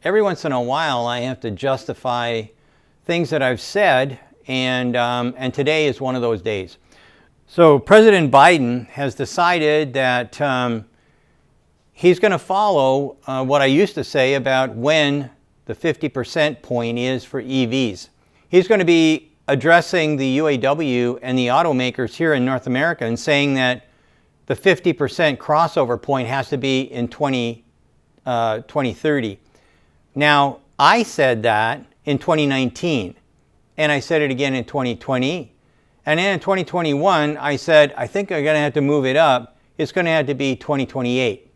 every once in a while I have to justify things that I've said, and today is one of those days. So President Biden has decided that he's going to follow what I used to say about when the 50% point is for EVs. He's going to be addressing the UAW and the automakers here in North America and saying that the 50% crossover point has to be in 2030. Now, I said that in 2019, and I said it again in 2020. And then in 2021, I said, I think I'm going to have to move it up. It's going to have to be 2028.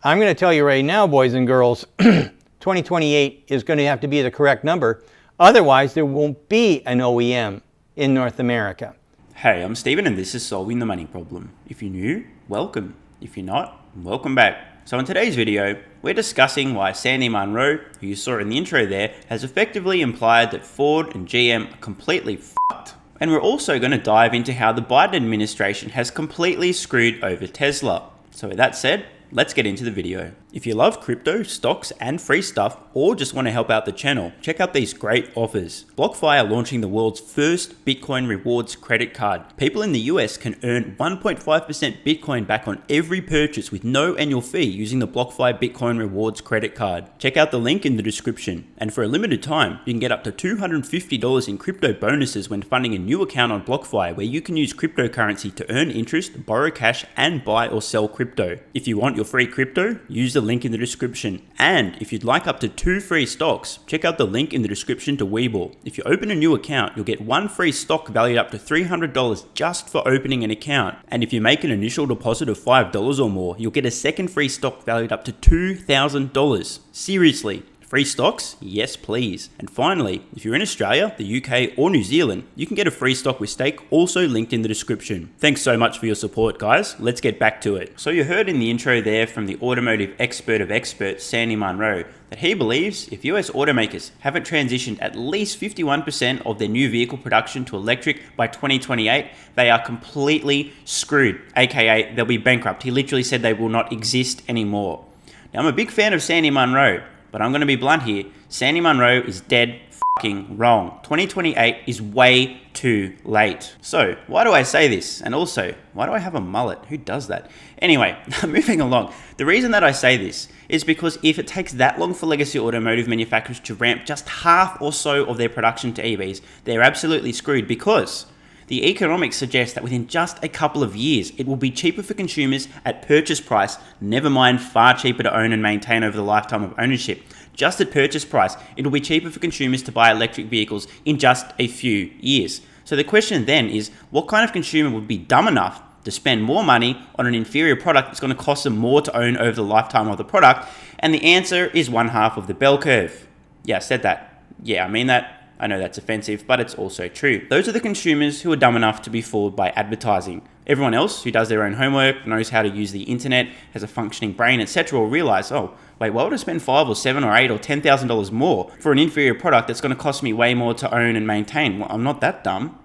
I'm going to tell you right now, boys and girls, 2028 is going to have to be the correct number. Otherwise, there won't be an OEM in North America. Hey, I'm Steven and this is Solving the Money Problem. If you're new, welcome. If you're not, welcome back. So in today's video, we're discussing why Sandy Munro, who you saw in the intro there, has effectively implied that Ford and GM are completely fucked. And we're also going to dive into how the Biden administration has completely screwed over Tesla. So with that said, let's get into the video. If you love crypto, stocks, and free stuff, or just want to help out the channel, check out these great offers. BlockFi are launching the world's first Bitcoin rewards credit card. People in the US can earn 1.5% Bitcoin back on every purchase with no annual fee using the BlockFi Bitcoin rewards credit card. Check out the link in the description. And for a limited time, you can get up to $250 in crypto bonuses when funding a new account on BlockFi, where you can use cryptocurrency to earn interest, borrow cash, and buy or sell crypto. If you want your free crypto, use the link in the description. And if you'd like up to 2 free stocks, check out the link in the description to WeBull. If you open a new account, you'll get 1 free stock valued up to $300 just for opening an account. And if you make an initial deposit of $5 or more, you'll get a second free stock valued up to $2,000. Seriously. Free stocks? Yes, please. And finally, if you're in Australia, the UK, or New Zealand, you can get a free stock with stake, also linked in the description. Thanks so much for your support, guys. Let's get back to it. So you heard in the intro there from the automotive expert of experts, Sandy Munro, that he believes if US automakers haven't transitioned at least 51% of their new vehicle production to electric by 2028, they are completely screwed, aka they'll be bankrupt. He literally said they will not exist anymore. Now, I'm a big fan of Sandy Munro, but I'm going to be blunt here. Sandy Munro is dead fucking wrong. 2028 is way too late. So why do I say this? And also, why do I have a mullet? Who does that? Anyway, moving along. The reason that I say this is because if it takes that long for legacy automotive manufacturers to ramp just half or so of their production to EVs, they're absolutely screwed, because the economics suggest that within just a couple of years, it will be cheaper for consumers at purchase price, never mind far cheaper to own and maintain over the lifetime of ownership. Just at purchase price, it will be cheaper for consumers to buy electric vehicles in just a few years. So the question then is, what kind of consumer would be dumb enough to spend more money on an inferior product that's going to cost them more to own over the lifetime of the product? And the answer is 1/2 of the bell curve. Yeah, I said that. Yeah, I mean that. I know that's offensive, but it's also true. Those are the consumers who are dumb enough to be fooled by advertising. Everyone else who does their own homework, knows how to use the internet, has a functioning brain, etc. will realize, oh, wait, why would I spend $5 or $7 or $8 or $10,000 more for an inferior product that's going to cost me way more to own and maintain? Well, I'm not that dumb.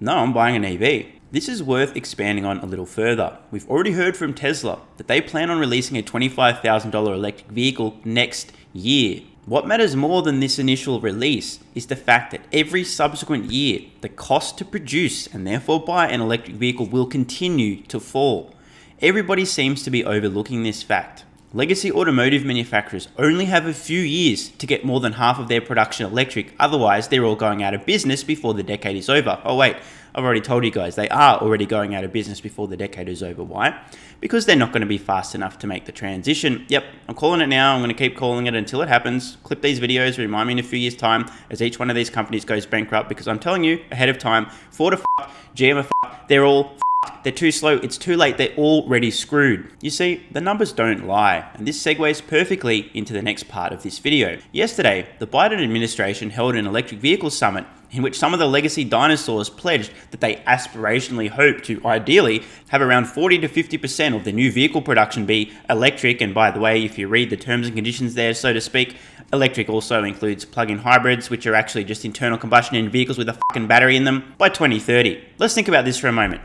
No, I'm buying an EV. This is worth expanding on a little further. We've already heard from Tesla that they plan on releasing a $25,000 electric vehicle next year. What matters more than this initial release is the fact that every subsequent year, the cost to produce and therefore buy an electric vehicle will continue to fall. Everybody seems to be overlooking this fact. Legacy automotive manufacturers only have a few years to get more than half of their production electric, otherwise they're all going out of business before the decade is over. Oh wait, I've already told you guys, they are already going out of business before the decade is over. Why? Because they're not going to be fast enough to make the transition. Yep, I'm calling it now. I'm going to keep calling it until it happens. Clip these videos, remind me in a few years' time as each one of these companies goes bankrupt, because I'm telling you ahead of time, Ford are f***, GM are f***, they're all f***, they're too slow, it's too late, they're already screwed. You see, the numbers don't lie, and this segues perfectly into the next part of this video. Yesterday, the Biden administration held an electric vehicle summit in which some of the legacy dinosaurs pledged that they aspirationally hope to ideally have around 40 to 50% of the new vehicle production be electric. And by the way, if you read the terms and conditions there, so to speak, electric also includes plug-in hybrids, which are actually just internal combustion engine vehicles with a fucking battery in them, by 2030. Let's think about this for a moment.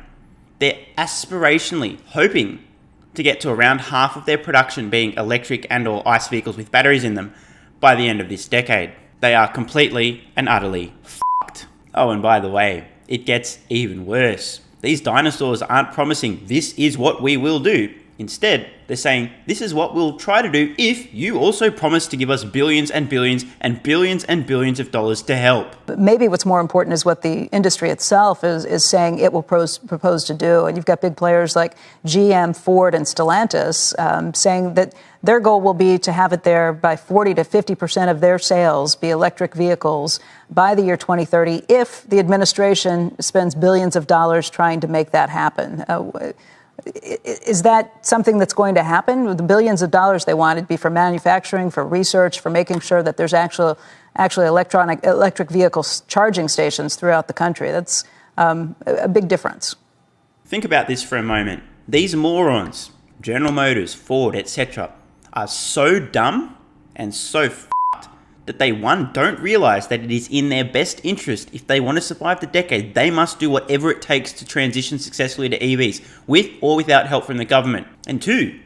They're aspirationally hoping to get to around half of their production being electric and or ICE vehicles with batteries in them by the end of this decade. They are completely and utterly fucked. Oh, and by the way, it gets even worse. These dinosaurs aren't promising this is what we will do. Instead, they're saying this is what we'll try to do if you also promise to give us billions and billions and billions and billions of dollars to help. But maybe what's more important is what the industry itself is saying it will propose to do. And you've got big players like GM, Ford, and Stellantis saying that their goal will be to have it there by 40 to 50% of their sales be electric vehicles by the year 2030 if the administration spends billions of dollars trying to make that happen. Is that something that's going to happen? With the billions of dollars they want, it'd be for manufacturing, for research, for making sure that there's actually electric vehicle charging stations throughout the country. That's a big difference. Think about this for a moment. These morons, General Motors, Ford, etc., are so dumb and so that they, one, don't realize that it is in their best interest. If they want to survive the decade, they must do whatever it takes to transition successfully to EVs, with or without help from the government. And two,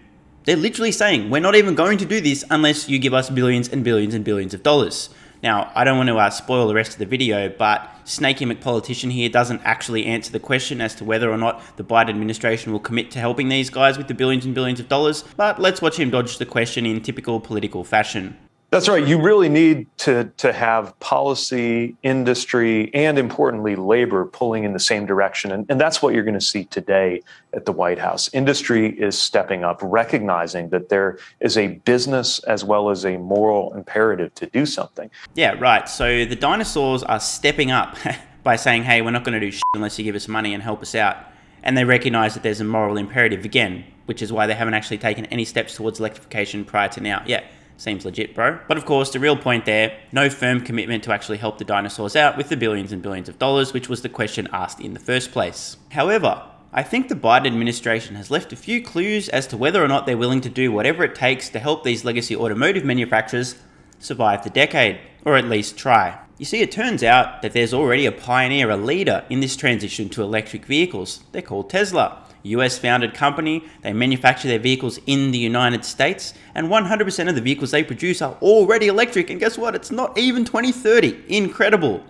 they're literally saying, we're not even going to do this unless you give us billions and billions and billions of dollars. Now, I don't want to spoil the rest of the video, but Snaky McPolitician here doesn't actually answer the question as to whether or not the Biden administration will commit to helping these guys with the billions and billions of dollars, but let's watch him dodge the question in typical political fashion. That's right. You really need to have policy, industry, and importantly, labor pulling in the same direction. And that's what you're going to see today at the White House. Industry is stepping up, recognizing that there is a business as well as a moral imperative to do something. Yeah, right. So the dinosaurs are stepping up by saying, hey, we're not going to do shit unless you give us money and help us out. And they recognize that there's a moral imperative again, which is why they haven't actually taken any steps towards electrification prior to now. Yeah. Seems legit, bro. But of course, the real point there, no firm commitment to actually help the dinosaurs out with the billions and billions of dollars, which was the question asked in the first place. However, I think the Biden administration has left a few clues as to whether or not they're willing to do whatever it takes to help these legacy automotive manufacturers survive the decade, or at least try. You see, it turns out that there's already a pioneer, a leader in this transition to electric vehicles. They're called Tesla. US-founded company, they manufacture their vehicles in the United States, and 100% of the vehicles they produce are already electric, and guess what? It's not even 2030. Incredible.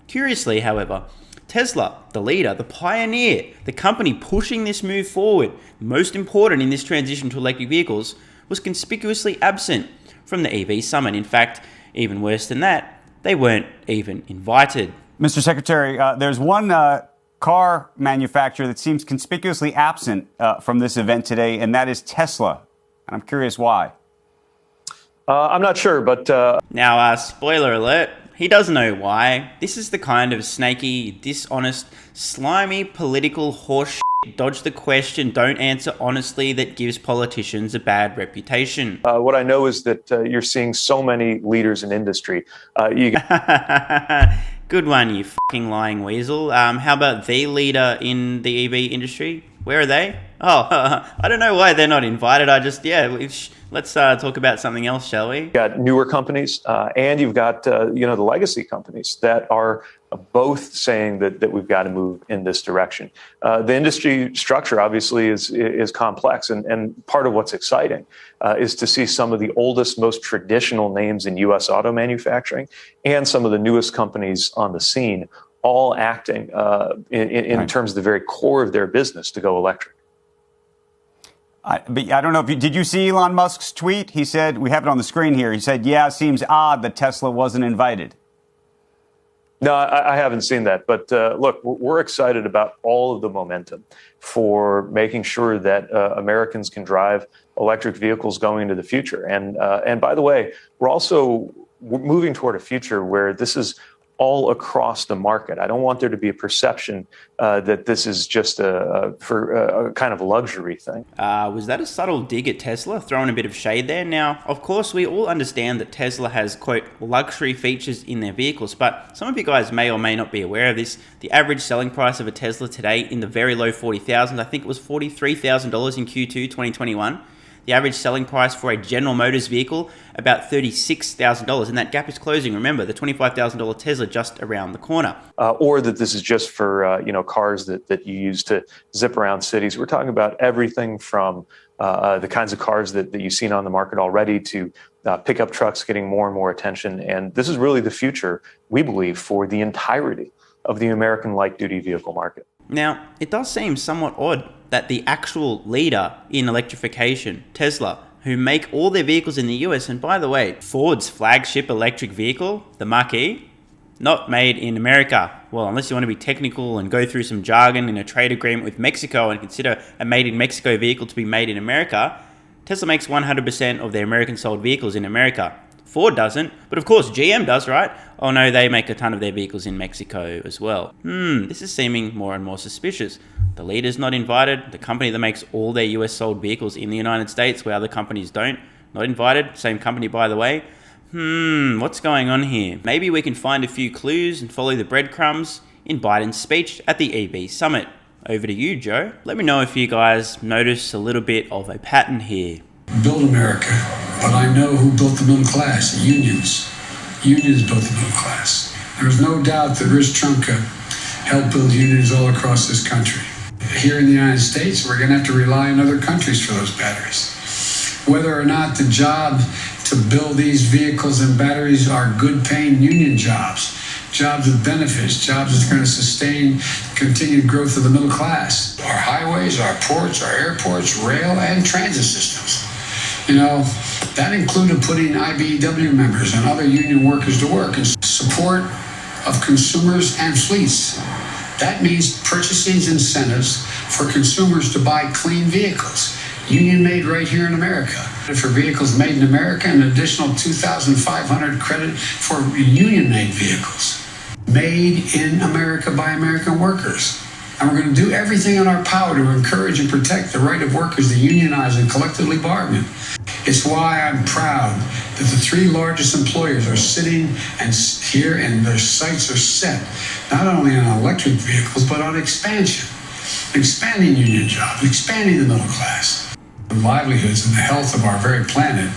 Curiously, however, Tesla, the leader, the pioneer, the company pushing this move forward, most important in this transition to electric vehicles, was conspicuously absent from the EV summit. In fact, even worse than that, they weren't even invited. Mr. Secretary, there's one car manufacturer that seems conspicuously absent from this event today, and that is Tesla. And I'm curious why. I'm not sure, but... Now, spoiler alert, he does know why. This is the kind of snaky, dishonest, slimy political horse dodge the question, don't answer honestly that gives politicians a bad reputation. What I know is that you're seeing so many leaders in industry. Good one, you fucking lying weasel. How about the leader in the EV industry? Where are they? Oh, I don't know why they're not invited. Let's talk about something else, shall we? You've got newer companies, and you've got the legacy companies that are both saying that we've got to move in this direction. The industry structure obviously is complex, and part of what's exciting is to see some of the oldest, most traditional names in U.S. auto manufacturing and some of the newest companies on the scene all acting in terms of the very core of their business to go electric. But I don't know if did you see Elon Musk's tweet? He said, we have it on the screen here. He said, yeah, it seems odd that Tesla wasn't invited. No, I haven't seen that. But look, we're excited about all of the momentum for making sure that Americans can drive electric vehicles going into the future. And by the way, we're moving toward a future where this is all across the market. I don't want there to be a perception that this is just for a kind of luxury thing. Was that a subtle dig at Tesla, throwing a bit of shade there? Now, of course, we all understand that Tesla has, quote, luxury features in their vehicles, but some of you guys may or may not be aware of this. The average selling price of a Tesla today in the very low $40,000, I think it was $43,000 in Q2 2021. The average selling price for a General Motors vehicle, about $36,000. And that gap is closing. Remember, the $25,000 Tesla just around the corner. Or that this is just for cars that you use to zip around cities. We're talking about everything from the kinds of cars that you've seen on the market already to pickup trucks getting more and more attention. And this is really the future, we believe, for the entirety of the American light-duty vehicle market. Now, it does seem somewhat odd that the actual leader in electrification, Tesla, who make all their vehicles in the US, and by the way, Ford's flagship electric vehicle, the Mach-E, not made in America. Well, unless you want to be technical and go through some jargon in a trade agreement with Mexico and consider a made in Mexico vehicle to be made in America, Tesla makes 100% of their American sold vehicles in America. Ford doesn't, but of course GM does, right? Oh no, they make a ton of their vehicles in Mexico as well. This is seeming more and more suspicious. The leader's not invited. The company that makes all their US sold vehicles in the United States where other companies don't, not invited. Same company, by the way. What's going on here? Maybe we can find a few clues and follow the breadcrumbs in Biden's speech at the EV summit. Over to you, Joe. Let me know if you guys notice a little bit of a pattern here. Build America, but I know who built the middle class, unions. Unions built the middle class. There's no doubt that Rich Trumka helped build unions all across this country. Here in the United States, we're going to have to rely on other countries for those batteries. Whether or not the job to build these vehicles and batteries are good-paying union jobs, jobs with benefits, jobs that are going to sustain continued growth of the middle class. Our highways, our ports, our airports, rail, and transit systems. That included putting IBEW members and other union workers to work in support of consumers and fleets. That means purchasing incentives for consumers to buy clean vehicles, union made right here in America. For vehicles made in America, an additional $2,500 credit for union made vehicles. Made in America by American workers. And we're going to do everything in our power to encourage and protect the right of workers to unionize and collectively bargain. It's why I'm proud that the three largest employers are sitting here and their sights are set, not only on electric vehicles, but on expansion. Expanding union jobs, expanding the middle class. The livelihoods and the health of our very planet.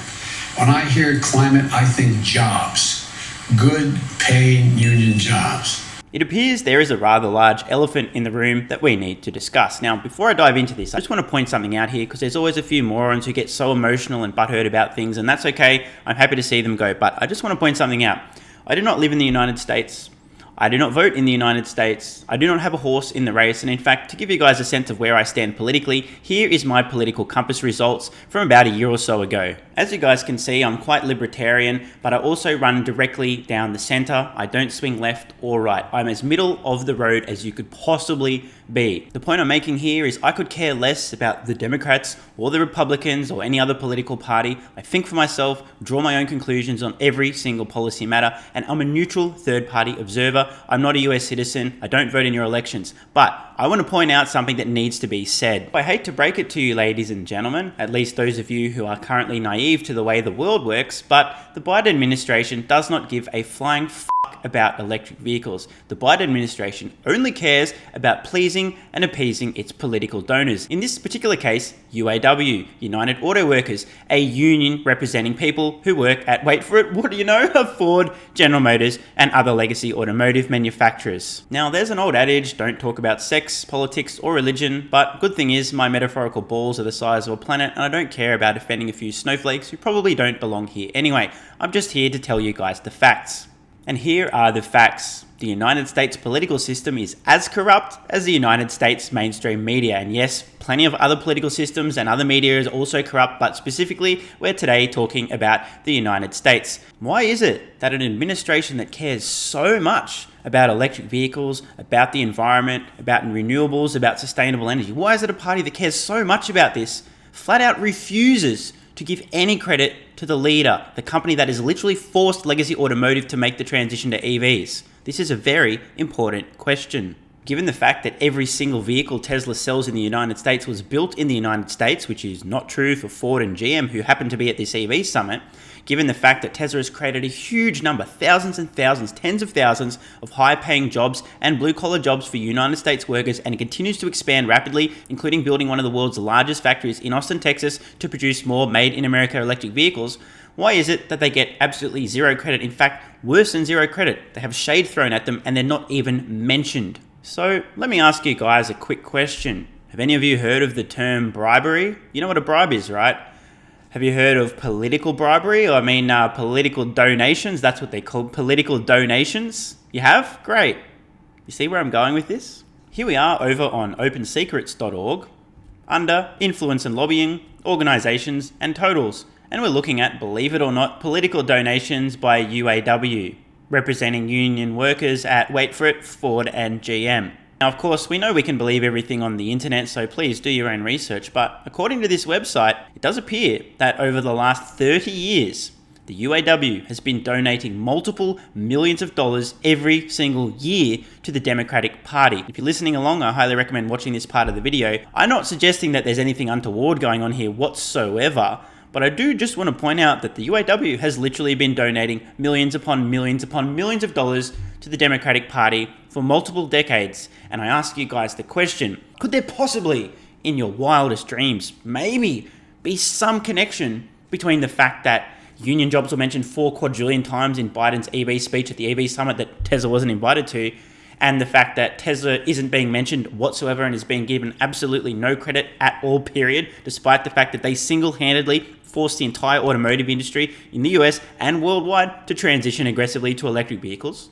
When I hear climate, I think jobs. Good paying union jobs. It appears there is a rather large elephant in the room that we need to discuss. Now, before I dive into this, I just want to point something out here because there's always a few morons who get so emotional and butthurt about things, and that's okay. I'm happy to see them go, but I just want to point something out. I do not live in the United States. I do not vote in the United States. I do not have a horse in the race. And in fact, to give you guys a sense of where I stand politically, here is my political compass results from about a year or so ago. As you guys can see, I'm quite libertarian, but I also run directly down the center. I don't swing left or right. I'm as middle of the road as you could possibly be. The point I'm making here is I could care less about the Democrats or the Republicans or any other political party. I think for myself, draw my own conclusions on every single policy matter, and I'm a neutral third-party observer. I'm not a US citizen. I don't vote in your elections. But I want to point out something that needs to be said. I hate to break it to you, ladies and gentlemen, at least those of you who are currently naive to the way the world works, but the Biden administration does not give a flying about electric vehicles. The Biden administration only cares about pleasing and appeasing its political donors. In this particular case, UAW, United Auto Workers, a union representing people who work at, wait for it, what do you know, Ford, General Motors, and other legacy automotive manufacturers. Now, there's an old adage, don't talk about sex, politics, or religion, but good thing is my metaphorical balls are the size of a planet, and I don't care about offending a few snowflakes who probably don't belong here anyway. I'm just here to tell you guys the facts. And here are the facts. The United States political system is as corrupt as the United States mainstream media. And yes, plenty of other political systems and other media is also corrupt, but specifically, we're today talking about the United States. Why is it that an administration that cares so much about electric vehicles, about the environment, about renewables, about sustainable energy, why is it a party that cares so much about this flat out refuses to give any credit to the leader, the company that has literally forced legacy automotive to make the transition to EVs? This is a very important question. Given the fact that every single vehicle Tesla sells in the United States was built in the United States, which is not true for Ford and GM, who happen to be at this EV summit, given the fact that Tesla has created a huge number, thousands and thousands, tens of thousands of high-paying jobs and blue-collar jobs for United States workers, and it continues to expand rapidly, including building one of the world's largest factories in Austin, Texas, to produce more made-in-America electric vehicles. Why is it that they get absolutely zero credit? In fact, worse than zero credit. They have shade thrown at them and they're not even mentioned. So let me ask you guys a quick question. Have any of you heard of the term bribery? You know what a bribe is, right? Have you heard of political bribery? Political donations. That's what they call political donations. You have? Great. You see where I'm going with this? Here we are over on opensecrets.org under Influence and Lobbying, Organizations and Totals. And we're looking at, believe it or not, political donations by UAW, representing union workers at, wait for it, Ford and GM. Now, of course, we know we can believe everything on the internet, so please do your own research. But according to this website, it does appear that over the last 30 years, the UAW has been donating multiple millions of dollars every single year to the Democratic Party. If you're listening along, I highly recommend watching this part of the video. I'm not suggesting that there's anything untoward going on here whatsoever, but I do just want to point out that the UAW has literally been donating millions upon millions upon millions of dollars to the Democratic Party for multiple decades. And I ask you guys the question, could there possibly, in your wildest dreams, maybe be some connection between the fact that union jobs were mentioned 4 quadrillion times in Biden's EV speech at the EV summit that Tesla wasn't invited to, and the fact that Tesla isn't being mentioned whatsoever and is being given absolutely no credit at all, period, despite the fact that they single-handedly forced the entire automotive industry in the US and worldwide to transition aggressively to electric vehicles?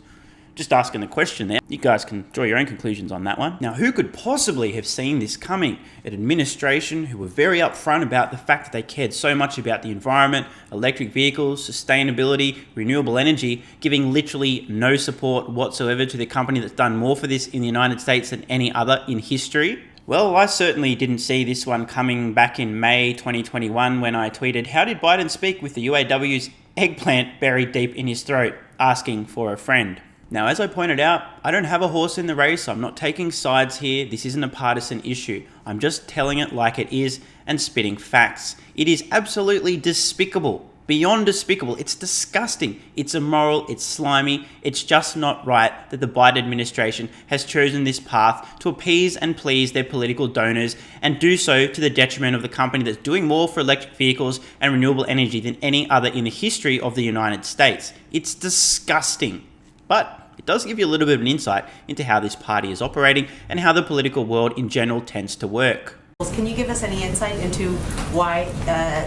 Just asking the question there. You guys can draw your own conclusions on that one. Now, who could possibly have seen this coming? An administration who were very upfront about the fact that they cared so much about the environment, electric vehicles, sustainability, renewable energy, giving literally no support whatsoever to the company that's done more for this in the United States than any other in history. Well, I certainly didn't see this one coming back in May 2021 when I tweeted, "How did Biden speak with the UAW's eggplant buried deep in his throat, asking for a friend?" Now, as I pointed out, I don't have a horse in the race. I'm not taking sides here. This isn't a partisan issue. I'm just telling it like it is and spitting facts. It is absolutely despicable, beyond despicable. It's disgusting. It's immoral. It's slimy. It's just not right that the Biden administration has chosen this path to appease and please their political donors and do so to the detriment of the company that's doing more for electric vehicles and renewable energy than any other in the history of the United States. It's disgusting. But it does give you a little bit of an insight into how this party is operating and how the political world in general tends to work. Can you give us any insight into why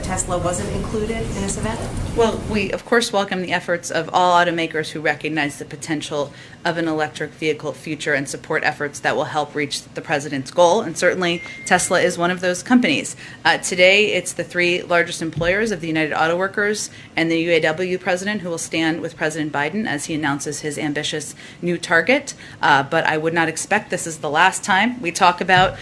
Tesla wasn't included in this event? Well, we of course welcome the efforts of all automakers who recognize the potential of an electric vehicle future and support efforts that will help reach the president's goal. And certainly Tesla is one of those companies. Today, it's the 3 largest employers of the United Auto Workers and the UAW president who will stand with President Biden as he announces his ambitious new target. But I would not expect this is the last time we talk about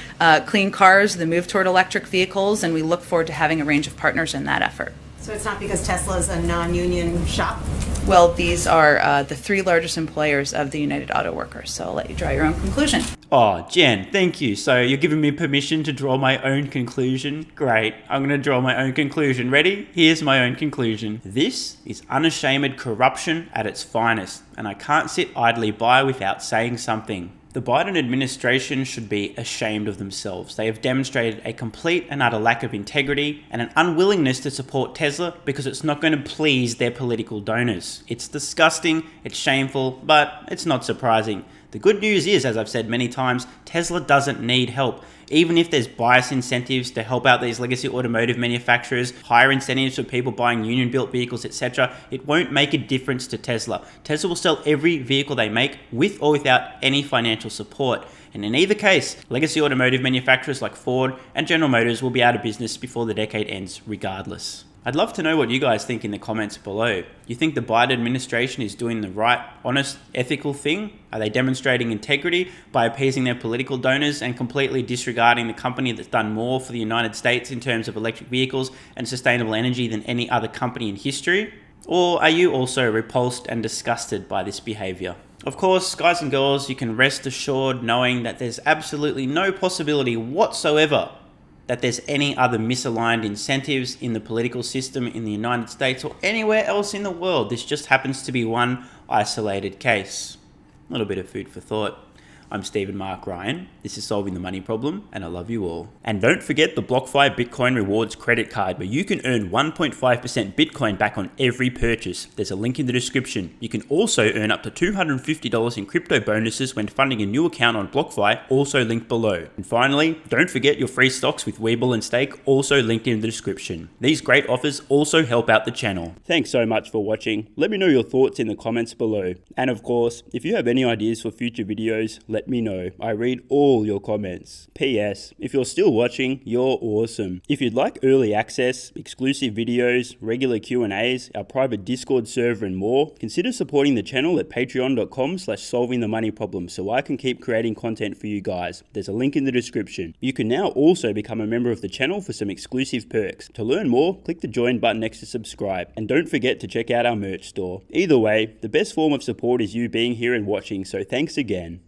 clean cars, the move toward electric vehicles, and we look forward to having a range of partners in that effort. So it's not because Tesla is a non-union shop? Well, these are the 3 largest employers of the United Auto Workers, so I'll let you draw your own conclusion. Oh, Jen, thank you. So you're giving me permission to draw my own conclusion? Great. I'm going to draw my own conclusion. Ready? Here's my own conclusion. This is unashamed corruption at its finest, and I can't sit idly by without saying something. The Biden administration should be ashamed of themselves. They have demonstrated a complete and utter lack of integrity and an unwillingness to support Tesla because it's not going to please their political donors. It's disgusting, it's shameful, but it's not surprising. The good news is, as I've said many times, Tesla doesn't need help. Even if there's bias incentives to help out these legacy automotive manufacturers, higher incentives for people buying union-built vehicles, etc., it won't make a difference to Tesla. Tesla will sell every vehicle they make with or without any financial support. And in either case, legacy automotive manufacturers like Ford and General Motors will be out of business before the decade ends regardless. I'd love to know what you guys think in the comments below. You think the Biden administration is doing the right, honest, ethical thing? Are they demonstrating integrity by appeasing their political donors and completely disregarding the company that's done more for the United States in terms of electric vehicles and sustainable energy than any other company in history? Or are you also repulsed and disgusted by this behavior? Of course, guys and girls, you can rest assured knowing that there's absolutely no possibility whatsoever that there's any other misaligned incentives in the political system in the United States or anywhere else in the world. This just happens to be one isolated case. A little bit of food for thought. I'm Stephen Mark Ryan. This is Solving the Money Problem, and I love you all. And don't forget the BlockFi Bitcoin Rewards credit card, where you can earn 1.5% Bitcoin back on every purchase. There's a link in the description. You can also earn up to $250 in crypto bonuses when funding a new account on BlockFi, also linked below. And finally, don't forget your free stocks with WeBull and Stake, also linked in the description. These great offers also help out the channel. Thanks so much for watching. Let me know your thoughts in the comments below. And of course, if you have any ideas for future videos, let me know. I read all your comments. P.S. If you're still watching, you're awesome. If you'd like early access, exclusive videos, regular Q&As, our private Discord server and more, consider supporting the channel at patreon.com/solvingthemoneyproblem so I can keep creating content for you guys. There's a link in the description. You can now also become a member of the channel for some exclusive perks. To learn more, click the join button next to subscribe. And don't forget to check out our merch store. Either way, the best form of support is you being here and watching, so thanks again.